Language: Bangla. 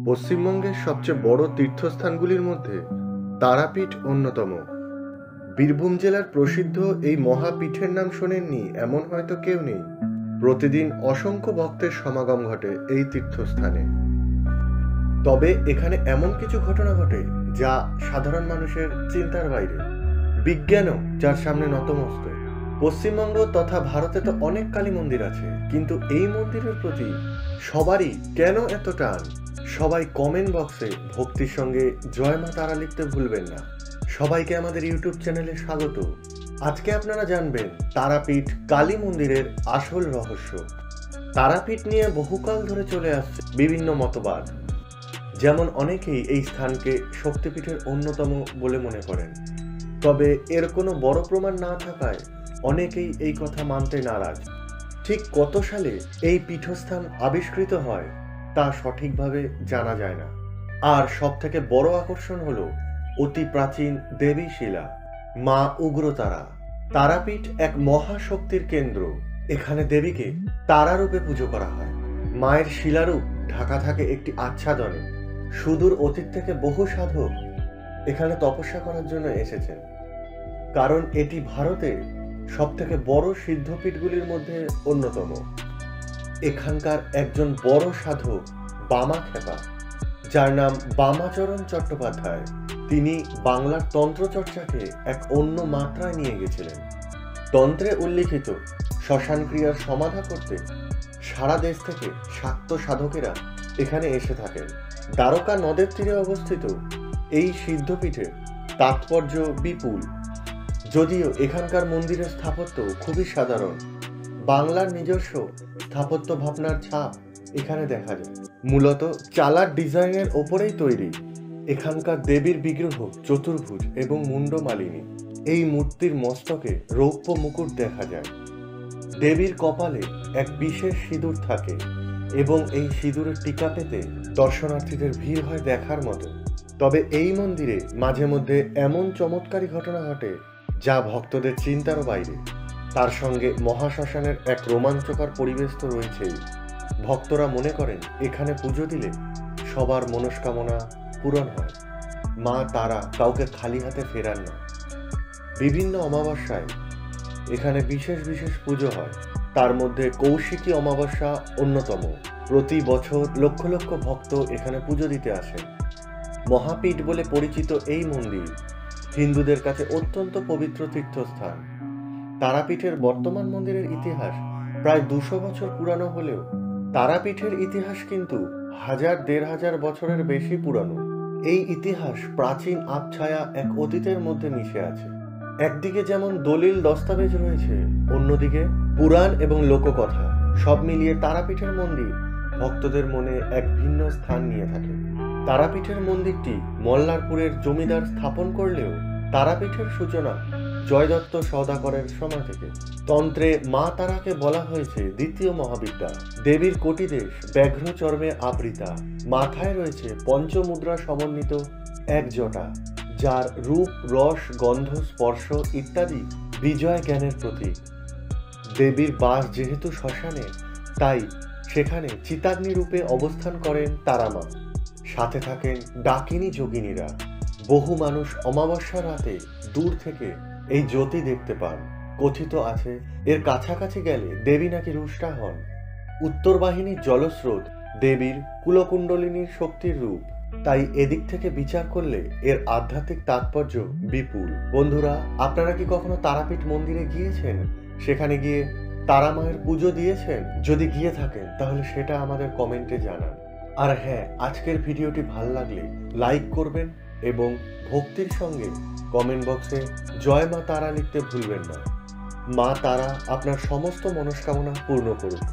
পশ্চিমবঙ্গের সবচেয়ে বড় তীর্থস্থানগুলির মধ্যে তারাপীঠ অন্যতম। বীরভূম জেলার প্রসিদ্ধ এই মহাপীঠের নাম শোনেননি এমন হয়তো কেউ নেই। প্রতিদিন অসংখ্য ভক্তের সমাগম ঘটে এই তীর্থস্থানে। তবে এখানে এমন কিছু ঘটনা ঘটে যা সাধারণ মানুষের চিন্তার বাইরে। বিজ্ঞানও যার সামনে নতমস্তক। পশ্চিমবঙ্গ তথা ভারতে তো অনেক কালী মন্দির আছে, কিন্তু এই মন্দিরের প্রতি সবারই কেন এত টান? সবাই কমেন্ট বক্সে ভক্তির সঙ্গে জয় মা তারা লিখতে ভুলবেন না। সবাইকে আমাদের ইউটিউব চ্যানেলে স্বাগত। আজকে আপনারা জানবেন তারাপীঠ কালী মন্দিরের আসল রহস্য। তারাপীঠ নিয়ে বহুকাল ধরে চলে আসছে বিভিন্ন মতবাদ। যেমন অনেকেই এই স্থানকে শক্তিপীঠের অন্যতম বলে মনে করেন, তবে এর কোনো বড় প্রমাণ না থাকায় অনেকেই এই কথা মানতে নারাজ। ঠিক কত সালে এই পীঠস্থান আবিষ্কৃত হয় তা সঠিকভাবে জানা যায় না। আর সব থেকে বড় আকর্ষণ হলো অতি প্রাচীন দেবী শিলা মা উগ্রতারা। তারাপীঠ এক মহাশক্তির কেন্দ্র। এখানে দেবীকে তারারূপে পুজো করা হয়। মায়ের শিলারূপ ঢাকা থাকে একটি আচ্ছাদনে। সুদূর অতীত থেকে বহু সাধক এখানে তপস্যা করার জন্য এসেছেন, কারণ এটি ভারতের সব থেকে বড় সিদ্ধপীঠগুলির মধ্যে অন্যতম। এখানকার একজন বড় সাধক বামাখ্যাপা, যার নাম বামাচরণ চট্টোপাধ্যায়, তিনি বাংলার তন্ত্রচর্চাকে এক অন্য মাত্রায় নিয়ে গেছিলেন। তন্ত্রে উল্লিখিত শ্মশান ক্রিয়ার সমাধা করতে সারা দেশ থেকে শাক্ত সাধকেরা এখানে এসে থাকেন। দ্বারকা নদের তীরে অবস্থিত এই সিদ্ধপীঠের তাৎপর্য বিপুল। যদিও এখানকার মন্দিরের স্থাপত্য খুবই সাধারণ, বাংলার নিজস্ব স্থাপত্য ভাবনার ছাপ এখানে দেখা যায়। মূলত চালার ডিজাইনের ওপরেই তৈরি। এখানকার দেবীর বিগ্রহ চতুর্ভুজ এবং মুন্ডমালিনী। এই মূর্তির মস্তকে রৌপ্য মুকুট দেখা যায়। দেবীর কপালে এক বিশেষ সিঁদুর থাকে এবং এই সিঁদুরের টিকা পেতে দর্শনার্থীদের ভিড় হয় দেখার মতো। তবে এই মন্দিরে মাঝে মধ্যে এমন চমৎকারী ঘটনা ঘটে যা ভক্তদের চিন্তারও বাইরে। তার সঙ্গে মহাশ্মশানের এক রোমাঞ্চকর পরিবেশ তো রয়েছেই। ভক্তরা মনে করেন এখানে পুজো দিলে সবার মনস্কামনা পূরণ হয়। মা তারা কাউকে খালি হাতে ফেরান না। বিভিন্ন অমাবস্যায় এখানে বিশেষ বিশেষ পুজো হয়, তার মধ্যে কৌশিকী অমাবস্যা অন্যতম। প্রতি বছর লক্ষ লক্ষ ভক্ত এখানে পুজো দিতে আসেন। মহাপীঠ বলে পরিচিত এই মন্দির হিন্দুদের কাছে অত্যন্ত পবিত্র তীর্থস্থান। তারাপীঠের বর্তমান মন্দিরের ইতিহাস প্রায় 200 বছর পুরানো হলেও তারাপীঠের ইতিহাস কিন্তু 1000-1500 বছরের বেশি পুরানো। এই ইতিহাস প্রাচীন আবছায়া এক অতীতের মধ্যে মিশে আছে। একদিকে যেমন দলিল দস্তাবেজ রয়েছে, অন্যদিকে পুরাণ এবং লোককথা। সব মিলিয়ে তারাপীঠের মন্দির ভক্তদের মনে এক ভিন্ন স্থান নিয়ে থাকে। তারাপীঠের মন্দিরটি মল্লারপুরের জমিদার স্থাপন করলেও তারাপীঠের সূচনা জয়দত্ত সওদাগরের সময় থেকে। তন্ত্রে মা তারাকে বলা হয়েছে দ্বিতীয় মহাবিদ্যা। দেবীর কোটিদেশ ব্যাঘ্র চর্মে আবৃতা। মাথায় রয়েছে পঞ্চমুদ্রা সমন্বিত এক জটা, যার রূপ, রস, গন্ধ, স্পর্শ ইত্যাদি বিজয় জ্ঞানের প্রতীক। দেবীর বাস যেহেতু শ্মশানে, তাই সেখানে চিতাগ্নি রূপে অবস্থান করেন তারামা। সাথে থাকেন ডাকিনী যোগিনীরা। বহু মানুষ অমাবস্যা রাতে দূর থেকে এই জ্যোতি দেখতে পান। কথিত আছে এর কাছাকাছি গেলে দেবী নাকি রুষ্ট হন। উত্তর বাহিনীর জলস্রোত দেবীর কুলকুণ্ডলিনীর শক্তির রূপ। তাই এদিক থেকে বিচার করলে এর আধ্যাত্মিক তাৎপর্য বিপুল। বন্ধুরা, আপনারা কি কখনো তারাপীঠ মন্দিরে গিয়েছেন? সেখানে গিয়ে তারা মায়ের পুজো দিয়েছেন? যদি গিয়ে থাকেন তাহলে সেটা আমাদের কমেন্টে জানান। আর হ্যাঁ, আজকের ভিডিওটি ভালো লাগলে লাইক করবেন এবং ভক্তির সঙ্গে কমেন্ট বক্সে জয় মা তারা লিখতে ভুলবেন না। মা তারা আপনার সমস্ত মনস্কামনা পূর্ণ করুক।